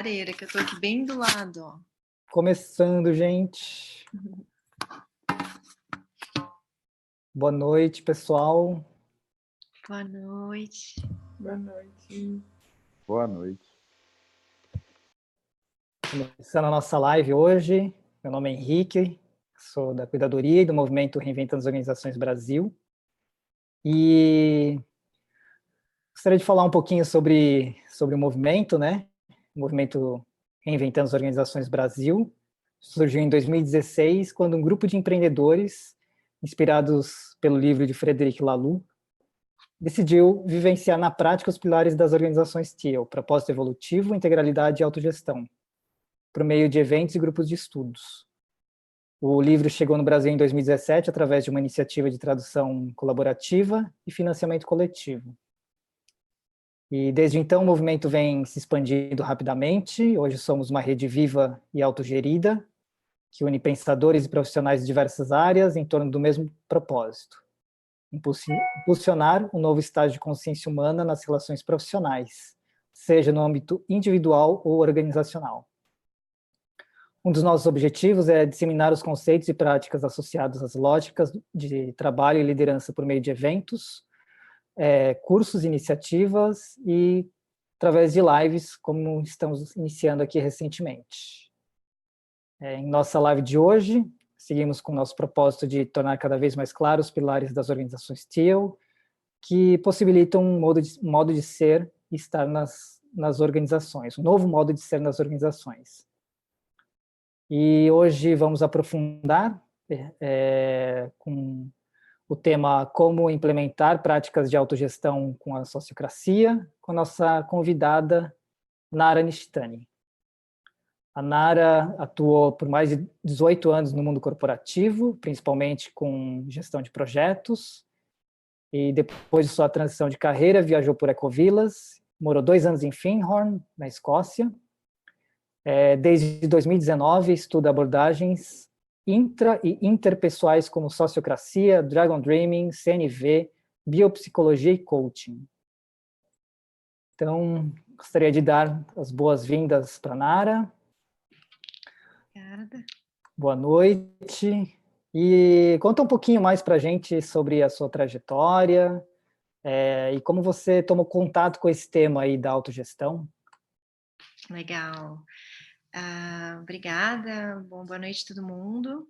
Cadeira, que eu tô aqui bem do lado, ó. Começando, gente. Boa noite, pessoal. Boa noite. Boa noite. Boa noite. Começando a nossa live hoje. Meu nome é Henrique, sou da Cuidadoria e do Movimento Reinventando as Organizações Brasil. E gostaria de falar um pouquinho sobre o movimento, né? O movimento Reinventando as Organizações Brasil surgiu em 2016, quando um grupo de empreendedores, inspirados pelo livro de Frederic Laloux, decidiu vivenciar na prática os pilares das organizações TEAL, propósito evolutivo, integralidade e autogestão, por meio de eventos e grupos de estudos. O livro chegou no Brasil em 2017 através de uma iniciativa de tradução colaborativa e financiamento coletivo. E desde então o movimento vem se expandindo rapidamente. Hoje somos uma rede viva e autogerida, que une pensadores e profissionais de diversas áreas em torno do mesmo propósito: impulsionar um novo estágio de consciência humana nas relações profissionais, seja no âmbito individual ou organizacional. Um dos nossos objetivos é disseminar os conceitos e práticas associados às lógicas de trabalho e liderança por meio de eventos, cursos, iniciativas e através de lives, como estamos iniciando aqui recentemente. Em nossa live de hoje, seguimos com o nosso propósito de tornar cada vez mais claros os pilares das organizações TEAL, que possibilitam um modo de ser e estar nas organizações, um novo modo de ser nas organizações. E hoje vamos aprofundar com o tema como implementar práticas de autogestão com a sociocracia, com a nossa convidada Nara Nishtani. A Nara atuou por mais de 18 anos no mundo corporativo, principalmente com gestão de projetos, e depois de sua transição de carreira, viajou por Ecovilas, morou 2 anos em Findhorn, na Escócia. Desde 2019, estuda abordagens intra- e interpessoais como sociocracia, Dragon Dreaming, CNV, biopsicologia e coaching. Então, gostaria de dar as boas-vindas para a Nara. Obrigada. Boa noite. E conta um pouquinho mais para a gente sobre a sua trajetória, e como você tomou contato com esse tema aí da autogestão. Legal. Obrigada. Boa noite todo mundo.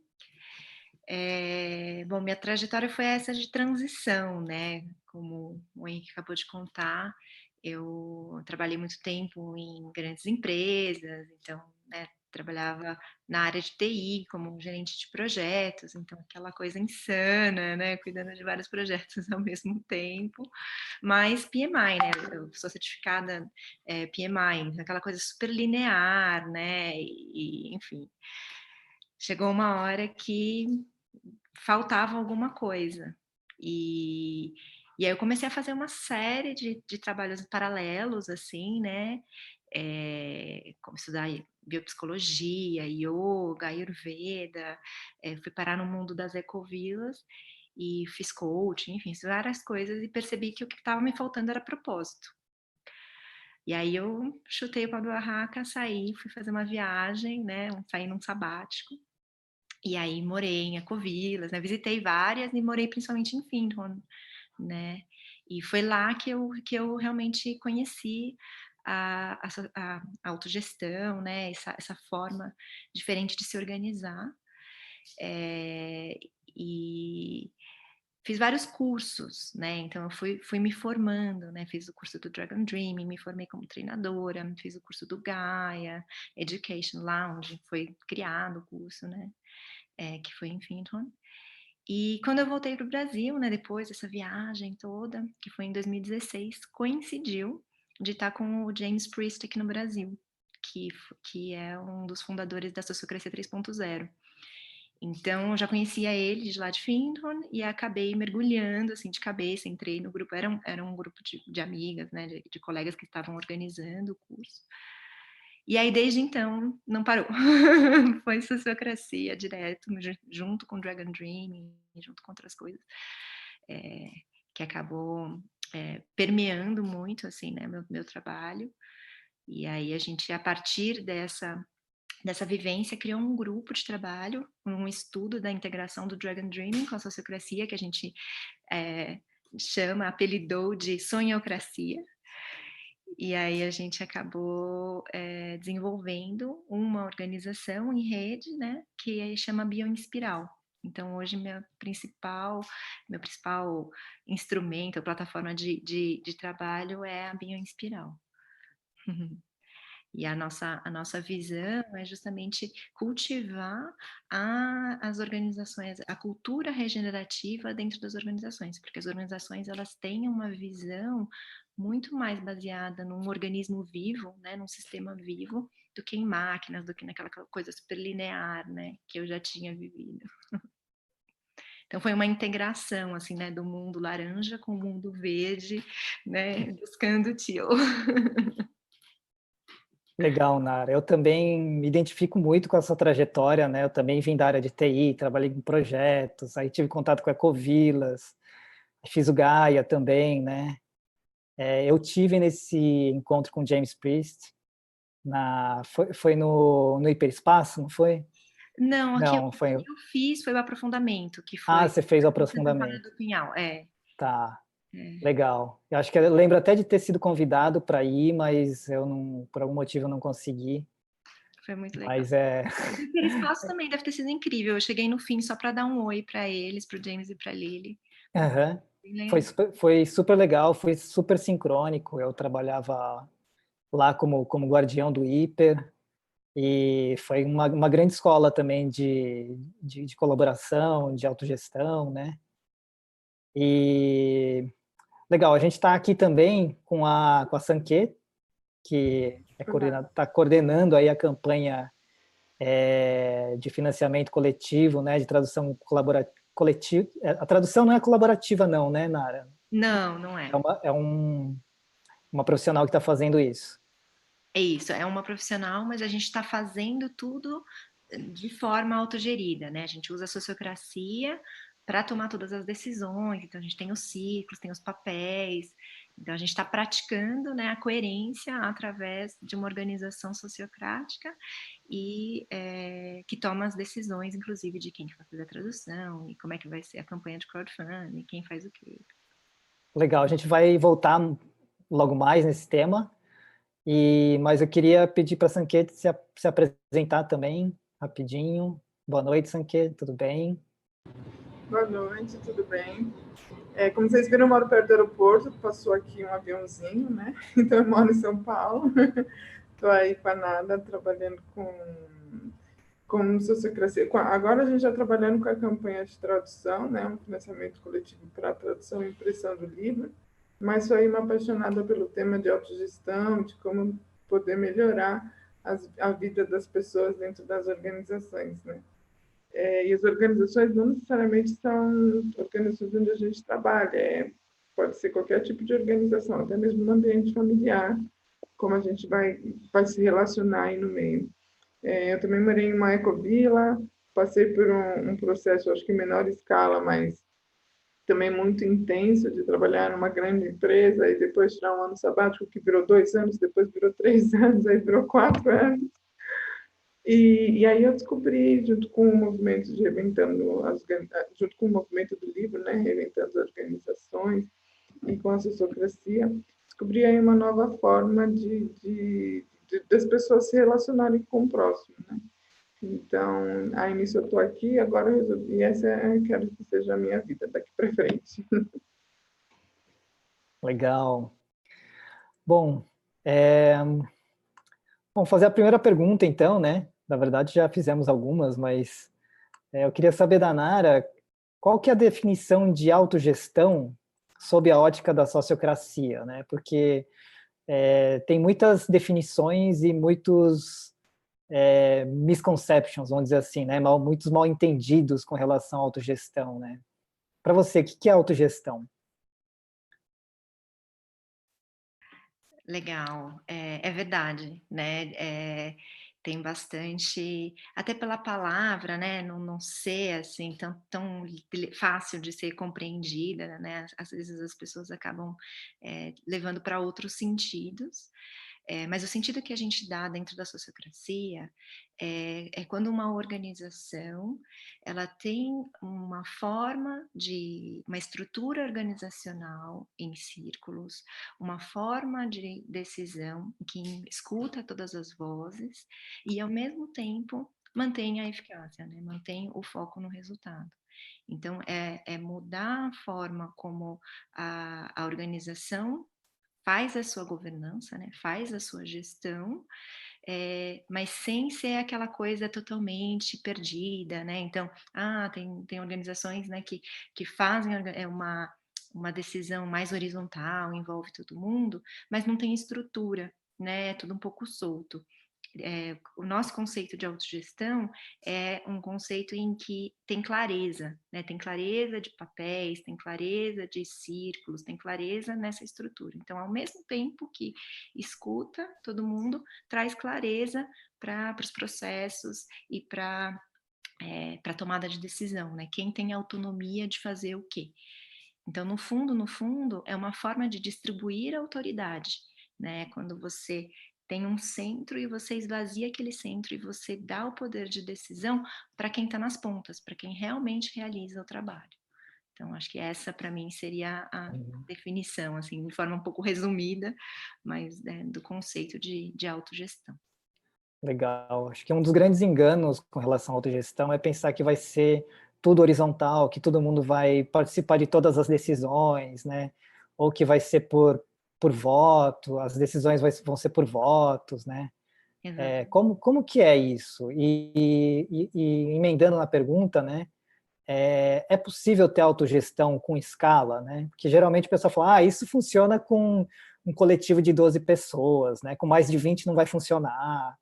Bom, minha trajetória foi essa de transição, né? Como o Henrique acabou de contar, eu trabalhei muito tempo em grandes empresas, então, né, trabalhava na área de TI como gerente de projetos, então aquela coisa insana, né, cuidando de vários projetos ao mesmo tempo, mas PMI, né, eu sou certificada PMI, então aquela coisa super linear, né, e enfim, chegou uma hora que faltava alguma coisa. E aí eu comecei a fazer uma série de trabalhos paralelos, assim, né? Como estudar biopsicologia, yoga, ayurveda, fui parar no mundo das ecovilas e fiz coaching, enfim, fiz várias coisas e percebi que o que estava me faltando era propósito. E aí eu chutei o pau da barraca, saí, fui fazer uma viagem, né? Saí num sabático. E aí morei em Ecovilas, né, visitei várias e morei principalmente em Findhorn, né, e foi lá que eu realmente conheci a autogestão, né, essa forma diferente de se organizar, e fiz vários cursos, né, então eu fui me formando, né, fiz o curso do Dragon Dreaming, me formei como treinadora, fiz o curso do Gaia Education, lá onde foi criado o curso, né, que foi em Findhorn. E quando eu voltei para o Brasil, né, depois dessa viagem toda, que foi em 2016, coincidiu de estar com o James Priest aqui no Brasil, que é um dos fundadores da Sociocracia 3.0. Então, eu já conhecia ele de lá de Findhorn e acabei mergulhando, assim, de cabeça, entrei no grupo, era um grupo de amigas, né, de colegas que estavam organizando o curso. E aí, desde então, não parou. Foi sociocracia direto, junto com Dragon Dreaming, junto com outras coisas, que acabou permeando muito, assim, né, meu trabalho. E aí a gente, a partir dessa vivência, criou um grupo de trabalho, um estudo da integração do Dragon Dreaming com a sociocracia, que a gente apelidou de sonhocracia. E aí a gente acabou desenvolvendo uma organização em rede, né, que chama Bioinspiral. Então hoje meu principal instrumento, a plataforma de trabalho é a Bioinspiral. E a nossa visão é justamente cultivar as organizações, a cultura regenerativa dentro das organizações, porque as organizações elas têm uma visão muito mais baseada num organismo vivo, né, num sistema vivo, do que em máquinas, do que naquela coisa super linear, né, que eu já tinha vivido. Então foi uma integração, assim, né, do mundo laranja com o mundo verde, né, buscando o teal. Legal, Nara. Eu também me identifico muito com essa trajetória, né? Eu também vim da área de TI, trabalhei com projetos, aí tive contato com a Ecovilas, fiz o Gaia também, né? Eu tive nesse encontro com James Priest, foi no Hiperespaço, não foi? Não, aqui Não, foi. eu fiz foi o aprofundamento, que Ah, foi você fez o Santa Catarina aprofundamento. do Pinhal, Tá, é, legal. Eu acho que eu lembro até de ter sido convidado para ir, mas eu não, por algum motivo eu não consegui. foi muito legal. Mas é. O espaço também deve ter sido incrível, eu cheguei no fim só para dar um oi para eles, para o James e para a Lily. Aham. Bem legal. Foi super legal, foi super sincrônico. Eu trabalhava lá como guardião do hiper e foi uma grande escola também de colaboração, de autogestão, né? E legal, a gente está aqui também com a Sanquet, que está coordenando aí a campanha de financiamento coletivo, né, de tradução coletiva. A tradução não é colaborativa não, né, Nara? Não, não é. Uma profissional que está fazendo isso. É isso, é uma profissional, mas a gente está fazendo tudo de forma autogerida, né? A gente usa a sociocracia para tomar todas as decisões, então a gente tem os ciclos, tem os papéis, então a gente está praticando, né, a coerência através de uma organização sociocrática e que toma as decisões, inclusive, de quem que vai fazer a tradução e como é que vai ser a campanha de crowdfunding, quem faz o quê. Legal, a gente vai voltar logo mais nesse tema, mas eu queria pedir para a Sanquet se apresentar também, rapidinho. Boa noite, Sanquet, tudo bem? Boa noite, tudo bem? Como vocês viram, eu moro perto do aeroporto, passou aqui um aviãozinho, né? Então eu moro em São Paulo, estou aí com a Nada, trabalhando com sociocracia. Agora a gente está trabalhando com a campanha de tradução, né? Um financiamento coletivo para a tradução e impressão do livro, mas sou aí uma apaixonada pelo tema de autogestão, de como poder melhorar a vida das pessoas dentro das organizações, né? E as organizações não necessariamente são organizações onde a gente trabalha, pode ser qualquer tipo de organização, até mesmo no ambiente familiar, como a gente vai se relacionar aí no meio. Eu também morei em uma ecovila, passei por um processo, acho que em menor escala, mas também muito intenso, de trabalhar numa grande empresa e depois tirar um ano sabático que virou 2 anos, depois virou 3 anos, aí virou 4 anos. E aí eu descobri, junto com o movimento de junto com o movimento do livro, né, Reinventando as Organizações e com a sociocracia, descobri aí uma nova forma das pessoas se relacionarem com o próximo, né? Então, aí nisso eu estou aqui, agora eu resolvi, quero que seja a minha vida daqui para frente. Legal. Bom, vamos fazer a primeira pergunta, então, né? Na verdade, já fizemos algumas, mas eu queria saber da Nara qual que é a definição de autogestão sob a ótica da sociocracia, né? Porque tem muitas definições e muitos misconceptions, vamos dizer assim, né? Muitos mal entendidos com relação à autogestão, né? Para você, o que é autogestão? Legal, é verdade, né, tem bastante até pela palavra, né, não ser, assim, tão fácil de ser compreendida, né, às vezes as pessoas acabam, levando para outros sentidos. Mas o sentido que a gente dá dentro da sociocracia é quando uma organização ela tem uma estrutura organizacional em círculos, uma forma de decisão que escuta todas as vozes e, ao mesmo tempo, mantém a eficácia, né? Mantém o foco no resultado. Então, é mudar a forma como a organização faz a sua governança, né, faz a sua gestão, mas sem ser aquela coisa totalmente perdida, né. Então, tem organizações, né, que fazem uma decisão mais horizontal, envolve todo mundo, mas não tem estrutura, né, é tudo um pouco solto. O nosso conceito de autogestão é um conceito em que tem clareza, né, tem clareza de papéis, tem clareza de círculos, tem clareza nessa estrutura. Então, ao mesmo tempo que escuta todo mundo, traz clareza para os processos e para a tomada de decisão, né, quem tem autonomia de fazer o quê. Então, no fundo, é uma forma de distribuir a autoridade, né, quando você tem um centro e você esvazia aquele centro e você dá o poder de decisão para quem está nas pontas, para quem realmente realiza o trabalho. Então, acho que essa para mim seria a Uhum. definição, assim, de forma um pouco resumida, mas, do conceito de autogestão. Legal. Acho que um dos grandes enganos com relação à autogestão é pensar que vai ser tudo horizontal, que todo mundo vai participar de todas as decisões, né? Ou que vai ser por voto, as decisões vão ser por votos, né? Exato. Como que é isso? E emendando na pergunta, né? É possível ter autogestão com escala, né? Porque geralmente o pessoal fala, isso funciona com um coletivo de 12 pessoas, né? Com mais de 20 não vai funcionar.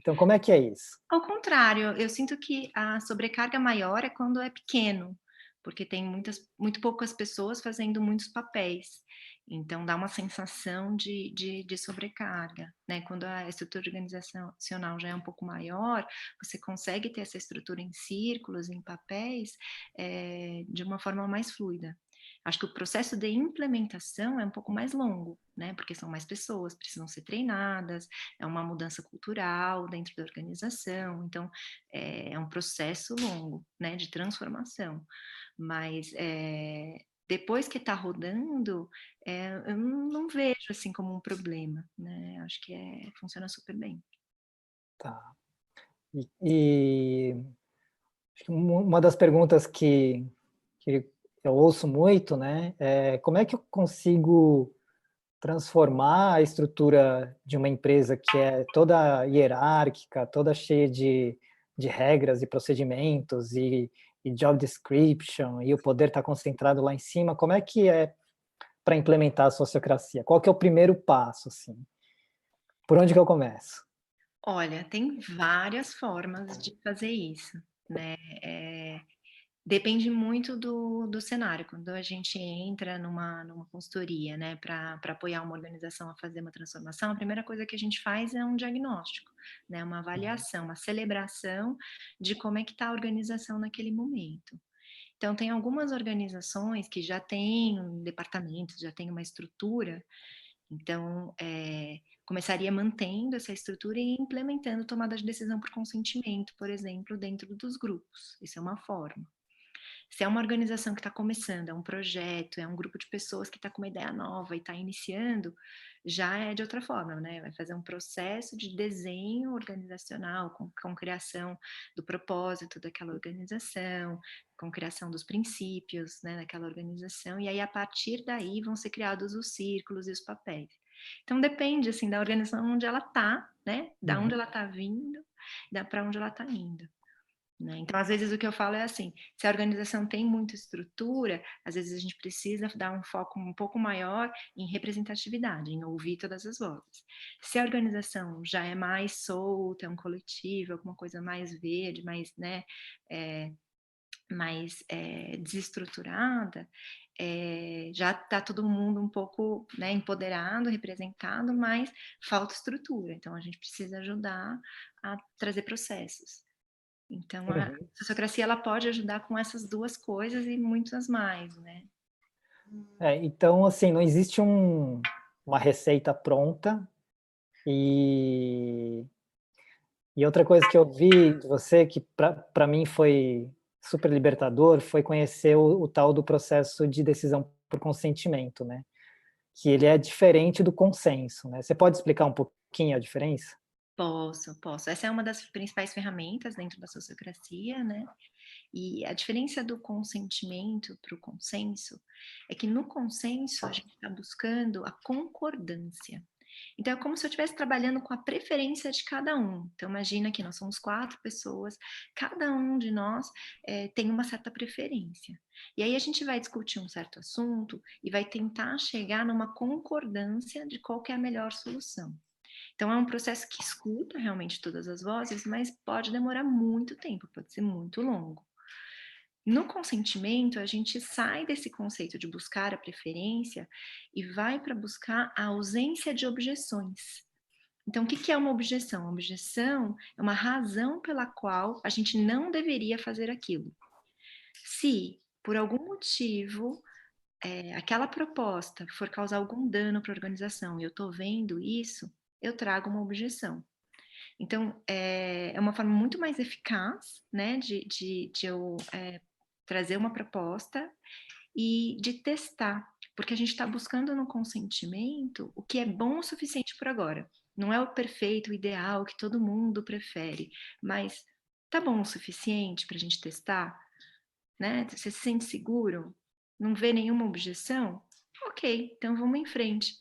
Então, como é que é isso? Ao contrário, eu sinto que a sobrecarga maior é quando é pequeno, porque tem muito poucas pessoas fazendo muitos papéis. Então dá uma sensação de sobrecarga, né. Quando a estrutura organizacional já é um pouco maior, você consegue ter essa estrutura em círculos, em papéis, de uma forma mais fluida. Acho que o processo de implementação é um pouco mais longo, né, porque são mais pessoas, precisam ser treinadas, é uma mudança cultural dentro da organização, então é um processo longo, né, de transformação. Mas, depois que está rodando, eu não vejo, assim, como um problema, né, acho que funciona super bem. Tá. E acho que uma das perguntas que eu ouço muito, né, é como é que eu consigo transformar a estrutura de uma empresa que é toda hierárquica, toda cheia de regras e procedimentos e job description, e o poder está concentrado lá em cima, como é que é para implementar a sociocracia? Qual que é o primeiro passo, assim? Por onde que eu começo? Olha, tem várias formas de fazer isso, né, depende muito do cenário. Quando a gente entra numa consultoria, né, para apoiar uma organização a fazer uma transformação, a primeira coisa que a gente faz é um diagnóstico, né, uma avaliação, uma celebração de como é que está a organização naquele momento. Então tem algumas organizações que já têm um departamento, já têm uma estrutura, então, começaria mantendo essa estrutura e implementando tomada de decisão por consentimento, por exemplo, dentro dos grupos. Isso é uma forma. Se é uma organização que está começando, é um projeto, é um grupo de pessoas que está com uma ideia nova e está iniciando, já é de outra forma, né? Vai fazer um processo de desenho organizacional, com criação do propósito daquela organização, com criação dos princípios, né, daquela organização, e aí a partir daí vão ser criados os círculos e os papéis. Então depende assim da organização onde ela está, né? Da onde Uhum. ela está vindo, para onde ela está indo. Né? Então, às vezes, o que eu falo é assim: se a organização tem muita estrutura, às vezes a gente precisa dar um foco um pouco maior em representatividade, em ouvir todas as vozes. Se a organização já é mais solta, é um coletivo, alguma coisa mais verde, mais, né, é, mais desestruturada, já está todo mundo um pouco, né, empoderado, representado, mas falta estrutura. Então, a gente precisa ajudar a trazer processos. Então a Uhum. sociocracia ela pode ajudar com essas 2 coisas e muitas mais, né. Então, assim, não existe uma receita pronta, E, e outra coisa que eu vi de você, que para mim foi super libertador, foi conhecer o tal do processo de decisão por consentimento, né? Que ele é diferente do consenso, né? Você pode explicar um pouquinho a diferença? Posso. Essa é uma das principais ferramentas dentro da sociocracia, né? E a diferença do consentimento para o consenso é que no consenso a gente está buscando a concordância. Então é como se eu estivesse trabalhando com a preferência de cada um. Então imagina que nós somos 4 pessoas, cada um de nós tem uma certa preferência. E aí a gente vai discutir um certo assunto e vai tentar chegar numa concordância de qual que é a melhor solução. Então é um processo que escuta realmente todas as vozes, mas pode demorar muito tempo, pode ser muito longo. No consentimento, a gente sai desse conceito de buscar a preferência e vai para buscar a ausência de objeções. Então, o que é uma objeção? Uma objeção é uma razão pela qual a gente não deveria fazer aquilo. Se, por algum motivo, aquela proposta for causar algum dano para a organização e eu estou vendo isso, eu trago uma objeção. Então, é uma forma muito mais eficaz, né, de eu trazer uma proposta e de testar, porque a gente está buscando no consentimento o que é bom o suficiente por agora. Não é o perfeito, o ideal, que todo mundo prefere, mas tá bom o suficiente para a gente testar, né? Você se sente seguro? Não vê nenhuma objeção? Ok, então vamos em frente.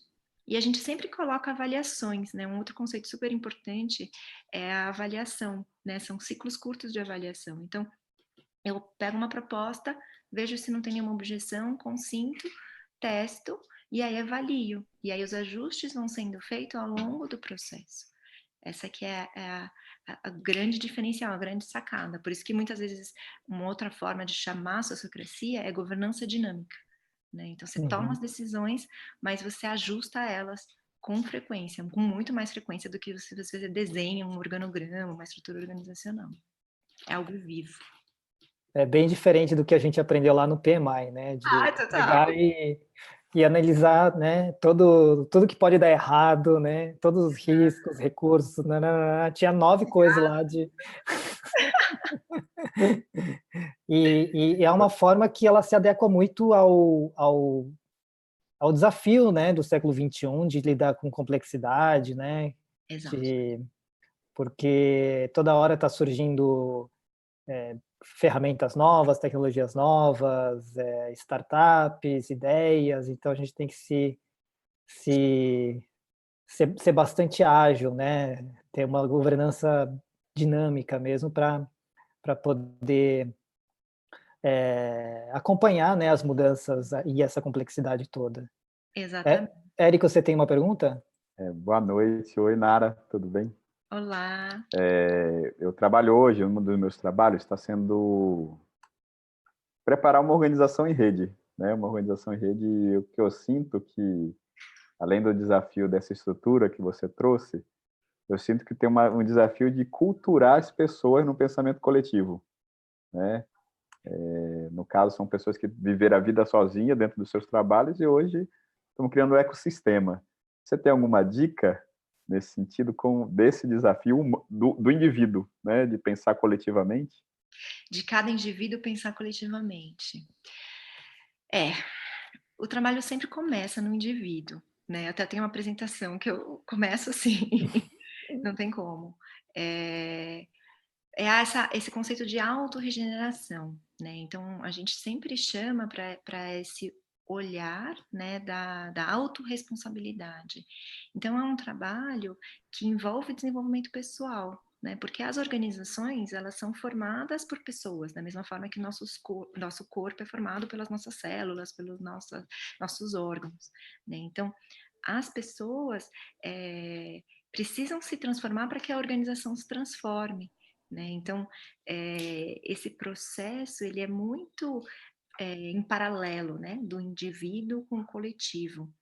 E a gente sempre coloca avaliações, né? Um outro conceito super importante é a avaliação, né? São ciclos curtos de avaliação. Então, eu pego uma proposta, vejo se não tem nenhuma objeção, consinto, testo e aí avalio. E aí os ajustes vão sendo feitos ao longo do processo. Essa que é a grande diferencial, a grande sacada. Por isso que muitas vezes uma outra forma de chamar a sociocracia é governança dinâmica. Né? Então você toma as decisões, mas você ajusta elas com frequência, com muito mais frequência do que você desenha um organograma, uma estrutura organizacional. É algo vivo. É bem diferente do que a gente aprendeu lá no PMI, né? De Total. pegar e analisar, né? Tudo que pode dar errado, né? Todos os riscos, recursos, nananana. Tinha 9 coisas lá de... E é uma forma que ela se adequa muito ao desafio, né? Do século XXI, de lidar com complexidade, né? Exato. Porque toda hora está surgindo ferramentas novas, tecnologias novas, startups, ideias, então a gente tem que ser bastante ágil, né? Ter uma governança dinâmica mesmo para poder acompanhar, né, as mudanças e essa complexidade toda. Exatamente. Érico, você tem uma pergunta? Boa noite. Oi, Nara, tudo bem? Olá. Eu trabalho hoje, um dos meus trabalhos está sendo preparar uma organização em rede, né? Uma organização em rede, e o que eu sinto que, além do desafio dessa estrutura que você trouxe, eu sinto que tem um desafio de culturar as pessoas no pensamento coletivo, né? No caso, são pessoas que viveram a vida sozinha dentro dos seus trabalhos e hoje estão criando um ecossistema. Você tem alguma dica nesse sentido, desse desafio do indivíduo, né, de pensar coletivamente? De cada indivíduo pensar coletivamente. O trabalho sempre começa no indivíduo, né? Até tem uma apresentação que eu começo assim, não tem como. Esse conceito de autorregeneração, né? Então a gente sempre chama para esse olhar, né, da autorresponsabilidade. Então é um trabalho que envolve desenvolvimento pessoal, né? Porque as organizações, elas são formadas por pessoas, da mesma forma que nosso corpo é formado pelas nossas células, pelos nossos órgãos, né? Então as pessoas precisam se transformar para que a organização se transforme. Né? Então, esse processo ele é muito em paralelo, né, do indivíduo com o coletivo.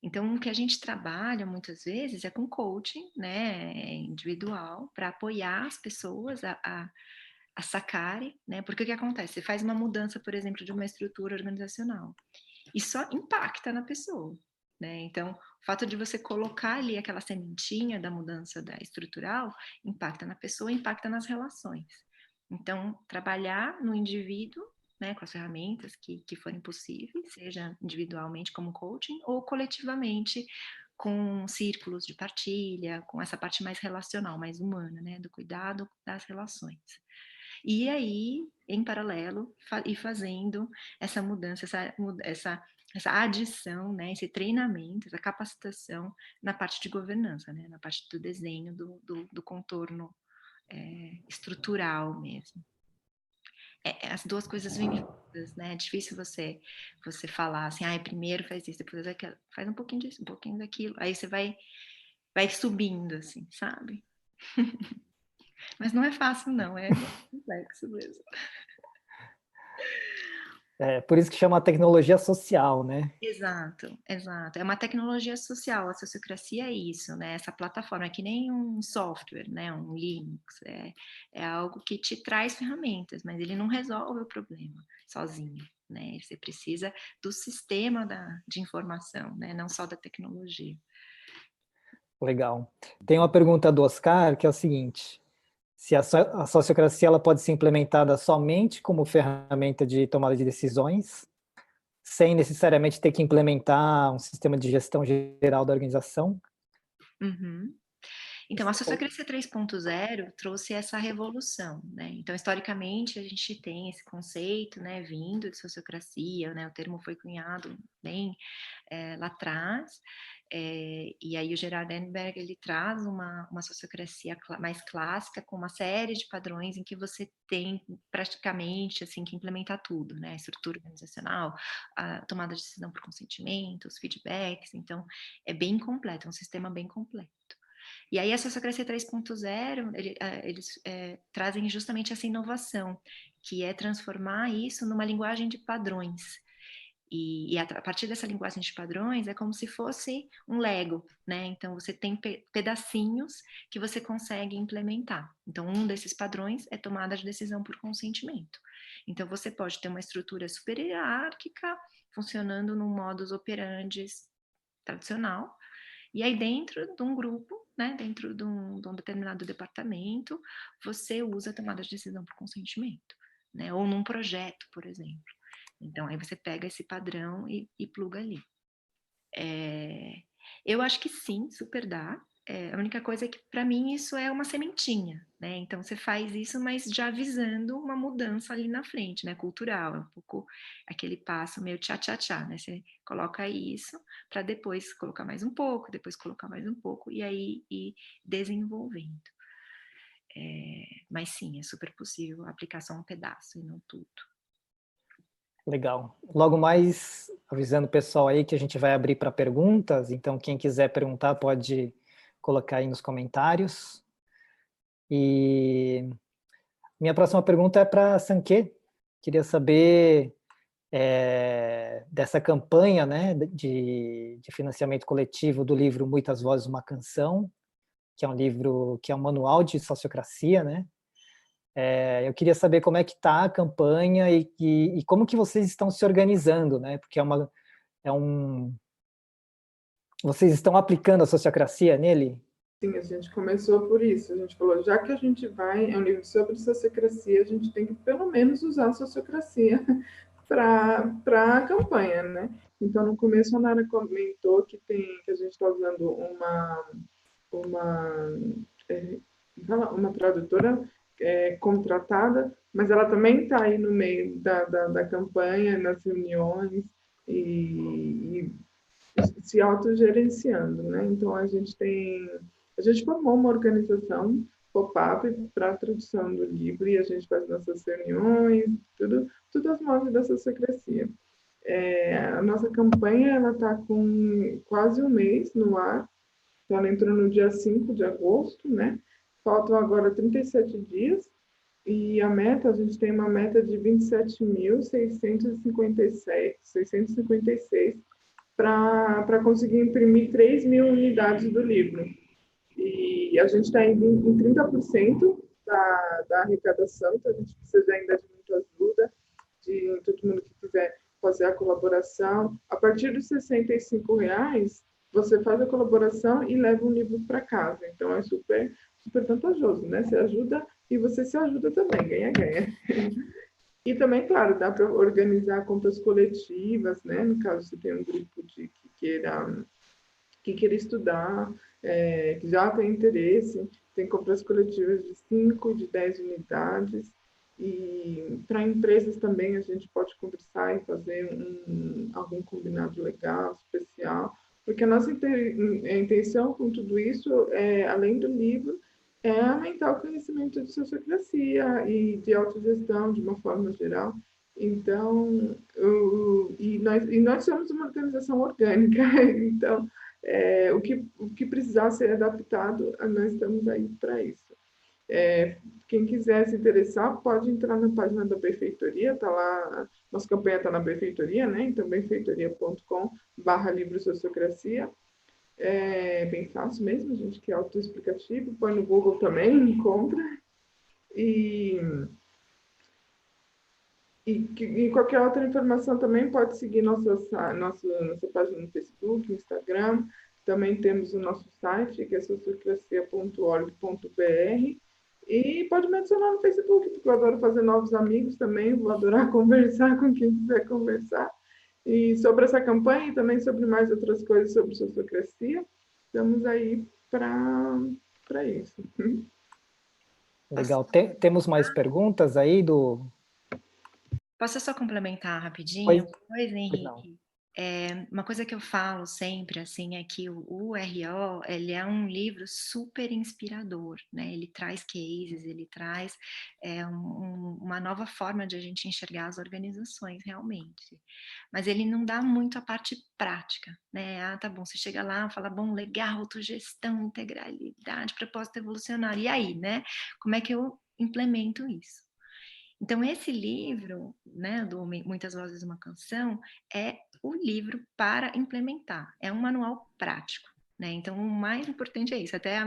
Então, o que a gente trabalha muitas vezes é com coaching, né, individual, para apoiar as pessoas a sacarem, né, porque o que acontece? Você faz uma mudança, por exemplo, de uma estrutura organizacional e só impacta na pessoa. né? Então, o fato de você colocar ali aquela sementinha da mudança estrutural impacta na pessoa, impacta nas relações. Então, trabalhar no indivíduo, né, com as ferramentas que forem possíveis, seja individualmente como coaching ou coletivamente com círculos de partilha, com essa parte mais relacional, mais humana, né, do cuidado das relações. E aí, em paralelo, ir fazendo essa mudança, essa adição, né, esse treinamento, essa capacitação na parte de governança, né, na parte do desenho, do contorno estrutural mesmo. As duas coisas vêm juntas, né? É difícil você falar assim, primeiro faz isso, depois aquilo, faz um pouquinho disso, um pouquinho daquilo, aí você vai subindo, assim, sabe? Mas não é fácil, não, é complexo mesmo. Por isso que chama tecnologia social, né? Exato, exato. É uma tecnologia social, a sociocracia é isso, né? Essa plataforma é que nem um software, né? Um Linux, é algo que te traz ferramentas, mas ele não resolve o problema sozinho, né? Você precisa do sistema de informação, né? Não só da tecnologia. Legal. Tem uma pergunta do Oscar, que é o seguinte: se a sociocracia ela pode ser implementada somente como ferramenta de tomada de decisões, sem necessariamente ter que implementar um sistema de gestão geral da organização? Uhum. Então, a Sociocracia 3.0 trouxe essa revolução, né? Então, historicamente, a gente tem esse conceito, né, vindo de sociocracia, né? O termo foi cunhado bem lá atrás, e aí o Gerard Edinburgh, ele traz uma sociocracia mais clássica, com uma série de padrões em que você tem praticamente, assim, que implementar tudo, né? A estrutura organizacional, a tomada de decisão por consentimento, os feedbacks, então, é bem completo, é um sistema bem completo. E aí a Sociocracia 3.0, eles trazem justamente essa inovação, que é transformar isso numa linguagem de padrões. E a partir dessa linguagem de padrões é como se fosse um Lego, né? Então você tem pedacinhos que você consegue implementar. Então um desses padrões é tomada de decisão por consentimento. Então você pode ter uma estrutura super hierárquica funcionando num modus operandi tradicional, e aí dentro de um grupo, né, dentro de um determinado departamento, você usa a tomada de decisão por consentimento, né, ou num projeto, por exemplo. Então aí você pega esse padrão e pluga ali. Eu acho que sim, super dá. A única coisa é que, para mim, isso é uma sementinha, né? Então, você faz isso, mas já visando uma mudança ali na frente, né? Cultural, é um pouco aquele passo meio tchá-tchá-tchá, né? Você coloca isso para depois colocar mais um pouco, depois colocar mais um pouco, e aí ir desenvolvendo. Mas sim, é super possível aplicar só um pedaço e não tudo. Legal. Logo mais, avisando o pessoal aí que a gente vai abrir para perguntas, então quem quiser perguntar pode colocar aí nos comentários. E minha próxima pergunta é para a Sanke. Queria saber dessa campanha, né, de financiamento coletivo do livro Muitas Vozes, uma Canção, que é um livro, que é um manual de sociocracia, né? Eu queria saber como é que está a campanha e como que vocês estão se organizando, né? Porque vocês estão aplicando a sociocracia nele? Sim, a gente começou por isso. A gente falou, já que a gente é um livro sobre sociocracia, a gente tem que pelo menos usar a sociocracia para a campanha, né? Então, no começo, a Nara comentou que a gente está usando uma tradutora contratada, mas ela também está aí no meio da campanha, nas reuniões e se autogerenciando, né? Então a gente formou uma organização pop-up para a tradução do livro e a gente faz nossas reuniões, tudo às mãos da sociocracia. A nossa campanha ela está com quase um mês no ar. Ela entrou no dia 5 de agosto, né? Faltam agora 37 dias e a gente tem uma meta de 27.656 para conseguir imprimir 3.000 unidades do livro. E a gente está indo em 30% da arrecadação, então a gente precisa ainda de muita ajuda, de todo mundo que quiser fazer a colaboração. A partir dos R$ 65, você faz a colaboração e leva um livro para casa. Então, é super, super vantajoso, né? Você ajuda e você se ajuda também, ganha-ganha. E também, claro, dá para organizar compras coletivas, né? No caso, você tem um grupo que queira estudar, que já tem interesse, tem compras coletivas de 5, de 10 unidades. E para empresas também a gente pode conversar e fazer algum combinado legal, especial, porque a nossa intenção com tudo isso, além do livro, é aumentar o conhecimento de sociocracia e de autogestão de uma forma geral. Então, nós somos uma organização orgânica, então o que precisar ser adaptado, nós estamos aí para isso. Quem quiser se interessar, pode entrar na página da Benfeitoria, tá lá, nossa campanha está na Benfeitoria, né? Então, benfeitoria.com/livro sociocracia. É bem fácil mesmo, gente, que é autoexplicativo, põe no Google também, encontra. E, e qualquer outra informação também pode seguir nossa página no Facebook, no Instagram. Também temos o nosso site, que é sociocracia.org.br. E pode me adicionar no Facebook, porque eu adoro fazer novos amigos também, vou adorar conversar com quem quiser conversar. E sobre essa campanha e também sobre mais outras coisas sobre sociocracia, estamos aí para isso. Legal. Temos mais perguntas aí do... Posso só complementar rapidinho? Pois, Pois, pois não. Henrique. Uma coisa que eu falo sempre, assim, é que o RO, ele é um livro super inspirador, né? Ele traz cases, ele traz uma nova forma de a gente enxergar as organizações, realmente. Mas ele não dá muito a parte prática, né? Ah, tá bom, você chega lá, fala, bom, legal, autogestão, integralidade, propósito evolucionário. E aí, né? Como é que eu implemento isso? Então, esse livro, né, do Muitas Vozes uma Canção, é o livro para implementar, é um manual prático. Né? Então, o mais importante é isso. Até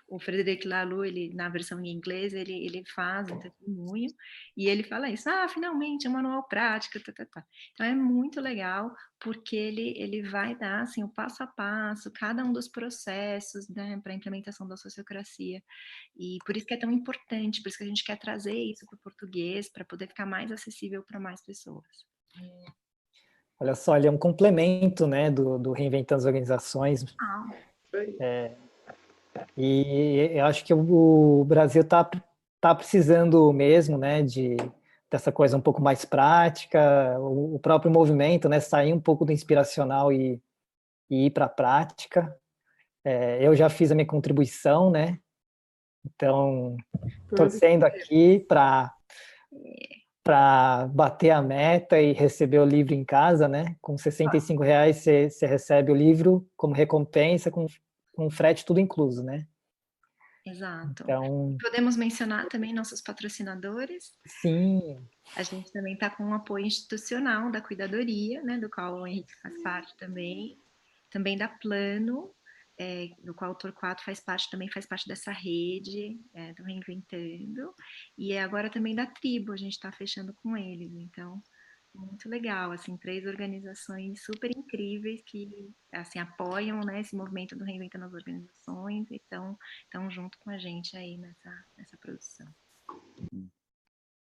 o Frederic Laloux, ele, na versão em inglês, ele faz um testemunho e ele fala isso. Ah, finalmente, é um manual prático. Tá, tá, tá. Então, é muito legal porque ele vai dar assim, o passo a passo, cada um dos processos, né, para a implementação da sociocracia. E por isso que é tão importante, por isso que a gente quer trazer isso para o português, para poder ficar mais acessível para mais pessoas. Olha só, ele é um complemento, né, do Reinventando as Organizações. E eu acho que o Brasil tá precisando mesmo, né, dessa coisa um pouco mais prática, o próprio movimento, né, sair um pouco do inspiracional e ir para a prática. Eu já fiz a minha contribuição, né, então torcendo aqui para bater a meta e receber o livro em casa, né? Com R$ 65 você recebe o livro como recompensa, com frete tudo incluso, né? Exato. Então, podemos mencionar também nossos patrocinadores. sim. A gente também está com um apoio institucional da Cuidadoria, né, do qual o Henrique faz parte também da Plano, do qual o Torquato faz parte, também faz parte dessa rede do Reinventando, e agora também da Tribo, a gente está fechando com eles, então muito legal, assim, 3 organizações super incríveis que, assim, apoiam, né, esse movimento do Reinventando as Organizações e estão junto com a gente aí nessa produção.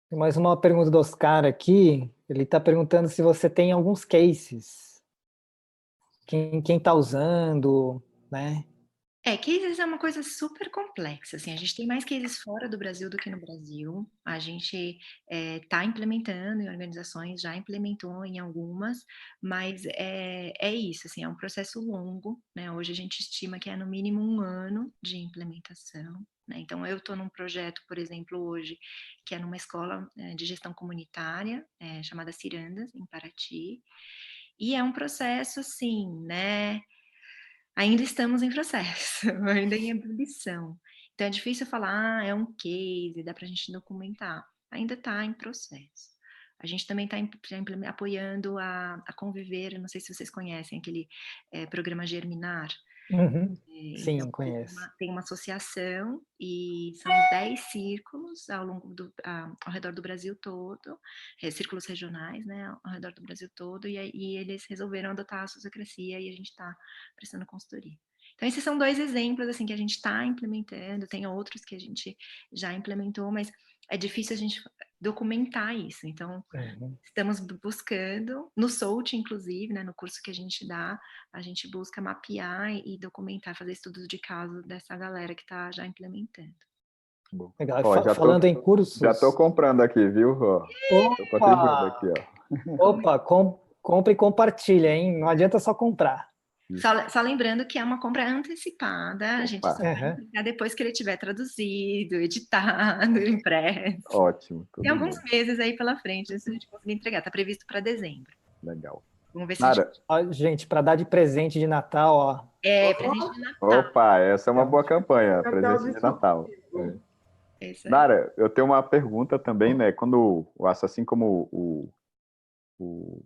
Tem mais uma pergunta do Oscar aqui, ele está perguntando se você tem alguns cases, quem está usando, né? Cases é uma coisa super complexa, assim, a gente tem mais cases fora do Brasil do que no Brasil, a gente está implementando em organizações, já implementou em algumas, mas é isso, assim, é um processo longo, né, hoje a gente estima que é no mínimo 1 ano de implementação, né, então eu estou num projeto, por exemplo, hoje, que é numa escola de gestão comunitária, chamada Cirandas, em Paraty, e é um processo, assim, né, ainda estamos em processo, ainda em ebulição. Então é difícil falar, é um case, dá para a gente documentar. Ainda está em processo. A gente também está apoiando a Conviver, não sei se vocês conhecem aquele programa Germinar. Uhum. Então, Sim, conheço. tem uma associação e são 10 círculos círculos ao redor do Brasil todo, círculos regionais, né, ao redor do Brasil todo, e eles resolveram adotar a sociocracia e a gente está prestando consultoria. Então, esses são 2 exemplos, assim, que a gente está implementando, tem outros que a gente já implementou, mas é difícil a gente documentar isso. Então, estamos buscando, no SOUT, inclusive, né, no curso que a gente dá, a gente busca mapear e documentar, fazer estudos de caso dessa galera que está já implementando. Bom. Legal. Ó, Falando em cursos... Já estou comprando aqui, viu? Estou contribuindo aqui, ó. Opa, compra e compartilha, hein? Não adianta só comprar. Só lembrando que é uma compra antecipada, a gente só vai entregar depois que ele tiver traduzido, editado, impresso. Ótimo. Tem alguns meses aí pela frente antes de a gente conseguir entregar, está previsto para dezembro. Legal. Vamos ver se a gente... Gente, para dar de presente de Natal, ó. Presente de Natal. Opa, essa é uma boa campanha, presente de Natal. Nara, eu tenho uma pergunta também, né? Assim como o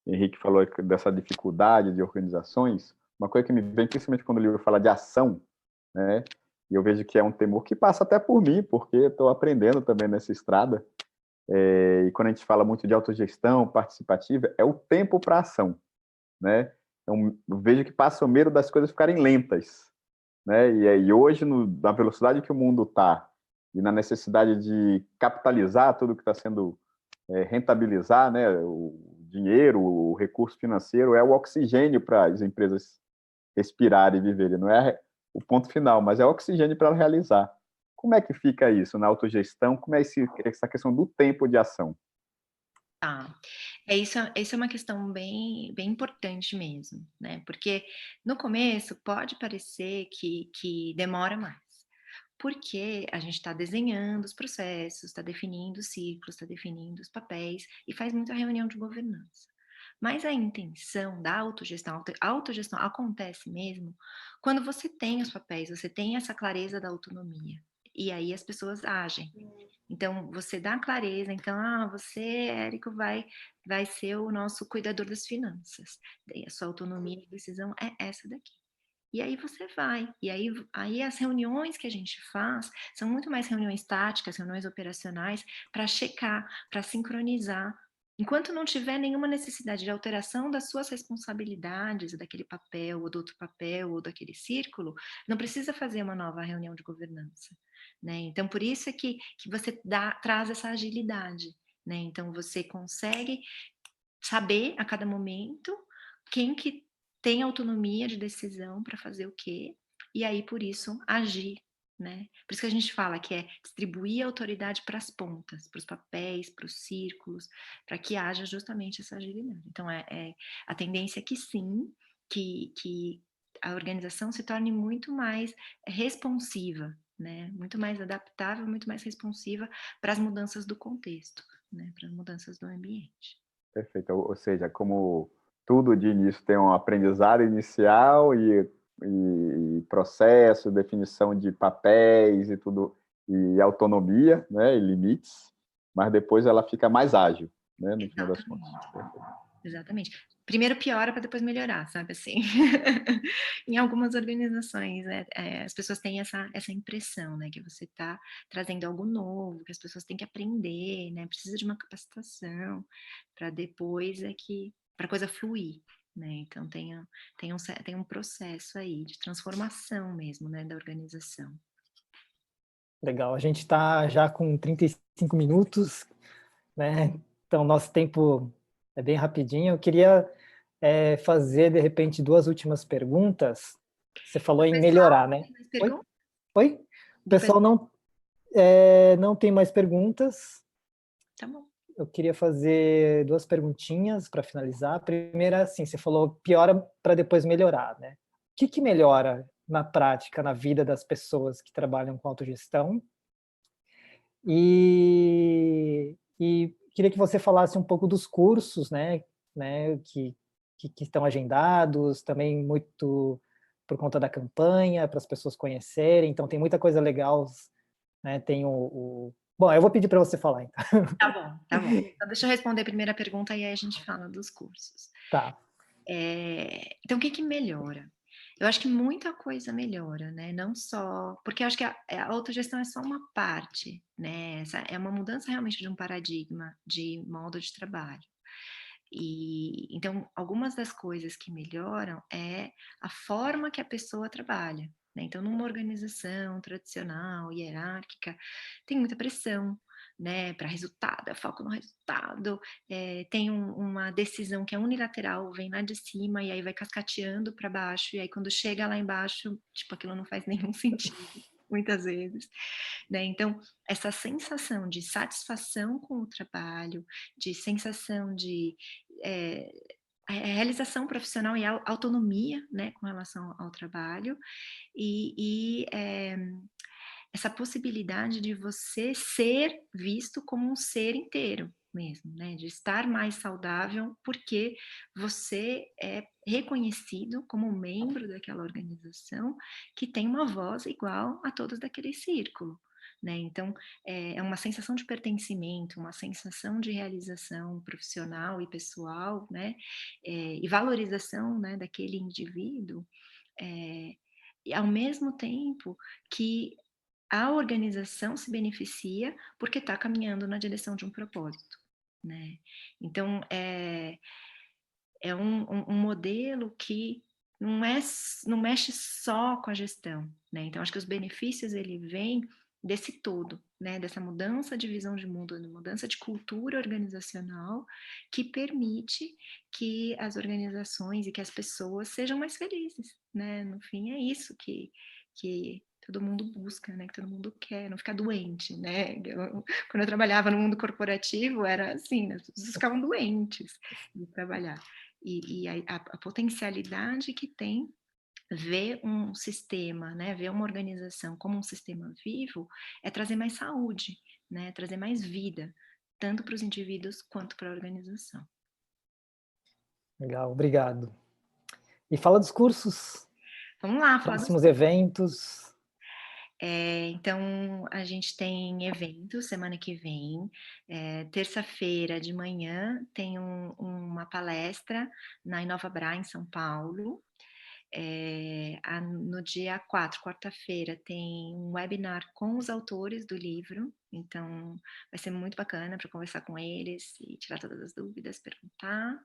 Henrique falou dessa dificuldade de organizações, uma coisa que me vem, principalmente quando o livro fala de ação, né? E eu vejo que é um temor que passa até por mim, porque estou aprendendo também nessa estrada. E quando a gente fala muito de autogestão participativa, é o tempo para ação, né? Então, eu vejo que passa o medo das coisas ficarem lentas, né? E hoje, na velocidade que o mundo está, e na necessidade de capitalizar tudo que está sendo rentabilizar, né? O dinheiro, o recurso financeiro é o oxigênio para as empresas respirarem e viverem. Não é o ponto final, mas é o oxigênio para realizar. Como é que fica isso na autogestão? Como é essa questão do tempo de ação? Isso é uma questão bem importante mesmo, né? Porque no começo pode parecer que demora mais, porque a gente está desenhando os processos, está definindo os ciclos, está definindo os papéis e faz muita reunião de governança. Mas a intenção da autogestão acontece mesmo quando você tem os papéis, você tem essa clareza da autonomia. E aí as pessoas agem. Então, você dá clareza. Então, você, Érico, vai ser o nosso cuidador das finanças. Daí a sua autonomia de decisão é essa daqui. E aí você vai. E aí as reuniões que a gente faz são muito mais reuniões táticas, reuniões operacionais, para checar, para sincronizar. Enquanto não tiver nenhuma necessidade de alteração das suas responsabilidades, daquele papel, ou do outro papel, ou daquele círculo, não precisa fazer uma nova reunião de governança, né? Então, por isso é que você traz essa agilidade, né? Então, você consegue saber a cada momento quem que tem autonomia de decisão para fazer o quê, e aí, por isso, agir, né? Por isso que a gente fala que é distribuir a autoridade para as pontas, para os papéis, para os círculos, para que haja justamente essa agilidade. Então, a tendência é que sim, que a organização se torne muito mais responsiva, né? Muito mais adaptável, muito mais responsiva para as mudanças do contexto, né? Para as mudanças do ambiente. Perfeito. Ou seja, como tudo de início tem um aprendizado inicial e processo, definição de papéis e tudo, e autonomia, né, e limites, mas depois ela fica mais ágil, né, no final das contas. Exatamente. Primeiro piora para depois melhorar, sabe assim? Em algumas organizações, as pessoas têm essa impressão, né, que você está trazendo algo novo, que as pessoas têm que aprender, né, precisa de uma capacitação para depois para a coisa fluir, né? Então tem um processo aí de transformação mesmo, né, da organização. Legal, a gente está já com 35 minutos, né? Então nosso tempo é bem rapidinho. Eu queria fazer, de repente, 2 últimas perguntas. Você falou em melhorar, né? Oi? O pessoal não tem mais perguntas. Tá bom. Eu queria fazer 2 perguntinhas para finalizar. A primeira, assim, você falou piora para depois melhorar, né? O que melhora na prática, na vida das pessoas que trabalham com autogestão? E queria que você falasse um pouco dos cursos, né, que estão agendados, também muito por conta da campanha, para as pessoas conhecerem. Então, tem muita coisa legal, né? Tem Bom, eu vou pedir para você falar, então. Tá bom. Então, deixa eu responder a primeira pergunta e aí a gente fala dos cursos. Tá. Então, o que melhora? Eu acho que muita coisa melhora, né, não só porque eu acho que a autogestão é só uma parte, né, essa é uma mudança realmente de um paradigma de modo de trabalho. E então algumas das coisas que melhoram é a forma que a pessoa trabalha, né, então numa organização tradicional, hierárquica, tem muita pressão, né, para resultado, é foco no resultado, tem uma decisão que é unilateral, vem lá de cima e aí vai cascateando para baixo, e aí quando chega lá embaixo, tipo, aquilo não faz nenhum sentido, muitas vezes, né. Então, essa sensação de satisfação com o trabalho, de sensação de, eh, realização profissional e autonomia, né, com relação ao trabalho, e essa possibilidade de você ser visto como um ser inteiro mesmo, né, de estar mais saudável, porque você é reconhecido como membro daquela organização que tem uma voz igual a todos daquele círculo, né. Então, é uma sensação de pertencimento, uma sensação de realização profissional e pessoal, né, e valorização, né, daquele indivíduo, eh, e ao mesmo tempo que a organização se beneficia, porque está caminhando na direção de um propósito, né. Então, é um modelo que não mexe só com a gestão, né, então acho que os benefícios ele vem desse todo, né, dessa mudança de visão de mundo, mudança de cultura organizacional, que permite que as organizações e que as pessoas sejam mais felizes, né, no fim é isso que todo mundo busca, né, que todo mundo quer, não ficar doente, né. Quando eu trabalhava no mundo corporativo era assim, né, as pessoas ficavam doentes de trabalhar. E a potencialidade que tem ver um sistema, né, ver uma organização como um sistema vivo, é trazer mais saúde, né, trazer mais vida, tanto para os indivíduos quanto para a organização. Legal, obrigado. E fala dos cursos, Vamos lá, falar dos próximos eventos. Então, a gente tem evento semana que vem, terça-feira de manhã tem uma palestra na Inovabra, em São Paulo. No dia 4, quarta-feira, tem um webinar com os autores do livro, então vai ser muito bacana para conversar com eles e tirar todas as dúvidas, perguntar.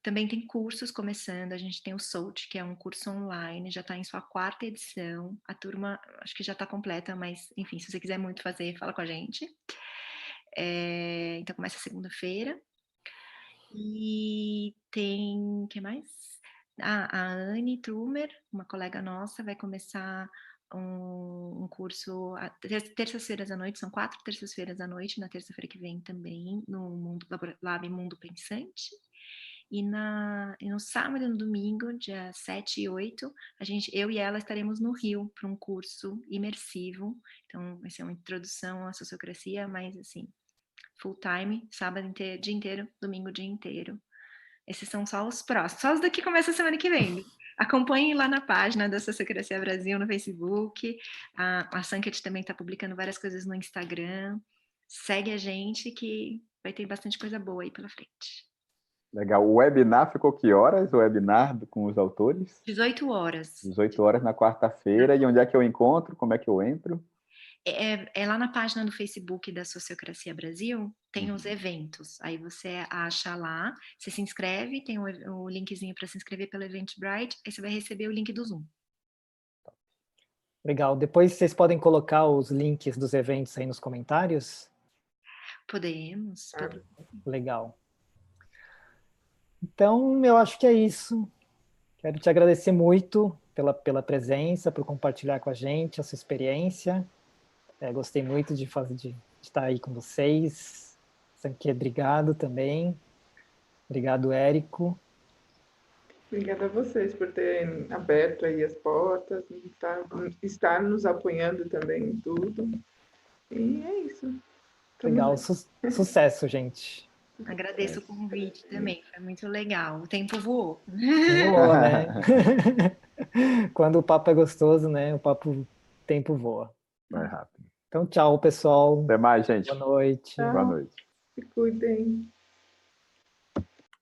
Também tem cursos começando, a gente tem o SOUT, que é um curso online, já está em sua 4ª edição, a turma acho que já está completa, mas enfim, se você quiser muito fazer, fala com a gente. Então começa segunda-feira. E tem, que mais? A Anne Trumer, uma colega nossa, vai começar um curso terças-feiras à noite, são 4 terças-feiras à noite, na terça-feira que vem também, no Lab Mundo Pensante. E no sábado e no domingo, dia 7 e 8, eu e ela estaremos no Rio para um curso imersivo. Então, vai ser uma introdução à sociocracia, mas assim, full time, sábado inteiro, dia inteiro, domingo dia inteiro. Esses são só os próximos. Só os daqui começam semana que vem. Acompanhem lá na página da Sociocracia Brasil no Facebook. A Sanket também está publicando várias coisas no Instagram. Segue a gente que vai ter bastante coisa boa aí pela frente. Legal. O webinar ficou que horas? O webinar com os autores? 18 horas. 18 horas na quarta-feira. E onde é que eu encontro? Como é que eu entro? É lá na página do Facebook da Sociocracia Brasil, tem os eventos. Aí você acha lá, você se inscreve, tem o linkzinho para se inscrever pelo Eventbrite, aí você vai receber o link do Zoom. Legal. Depois vocês podem colocar os links dos eventos aí nos comentários? Podemos. Legal. Então, eu acho que é isso. Quero te agradecer muito pela presença, por compartilhar com a gente a sua experiência. Gostei muito de estar aí com vocês. Sanque, obrigado também. Obrigado, Érico. Obrigada a vocês por terem aberto aí as portas, estar nos apoiando também em tudo. E é isso. Legal, sucesso, gente. Agradeço o convite também, foi muito legal. O tempo voou. Voou, né? Quando o papo é gostoso, né? O tempo voa. Vai rápido. Então, tchau, pessoal. Até mais, gente. Boa noite. Tchau. Boa noite. Se cuidem.